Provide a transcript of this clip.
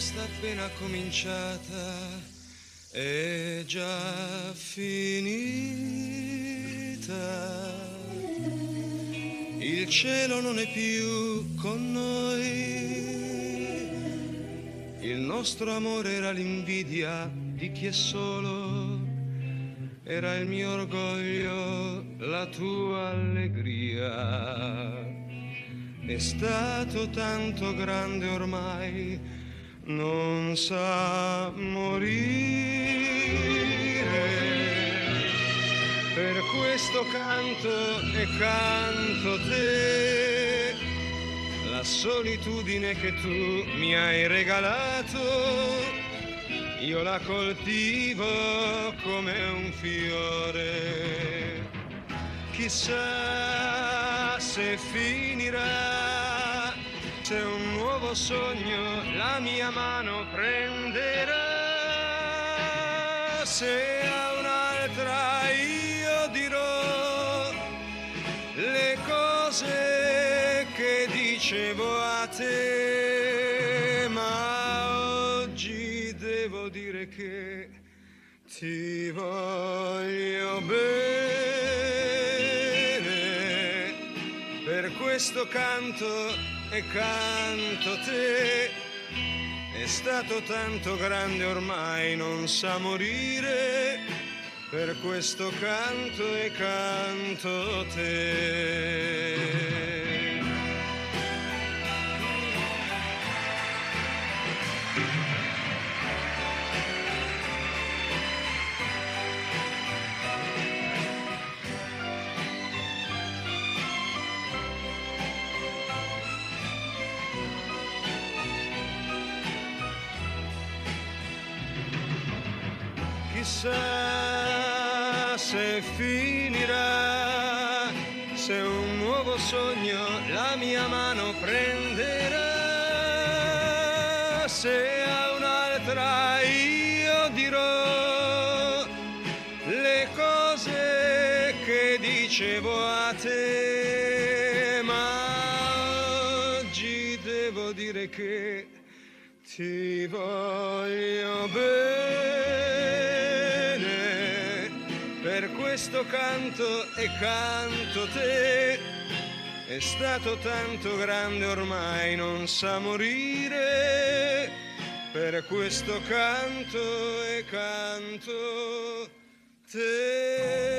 festa appena cominciata è già finita. Il cielo non è più con noi. Il nostro amore era l'invidia di chi è solo. Era il mio orgoglio, la tua allegria. È stato tanto grande ormai, non sa morire. Per questo canto e canto te, la solitudine che tu mi hai regalato. Io la coltivo come un fiore. Chissà se finirà, se un nuovo sogno la mia mano prenderà. Se a un'altra io dirò le cose che dicevo a te, ma oggi devo dire che ti voglio bene. Per questo canto e canto te, è stato tanto grande ormai non sa morire. Per questo canto e canto te. Chissà se finirà, se un nuovo sogno la mia mano prenderà. Se a un'altra io dirò le cose che dicevo a te, ma oggi devo dire che ti voglio bene. Per questo canto e canto te, è stato tanto grande ormai non sa morire. Per questo canto e canto te.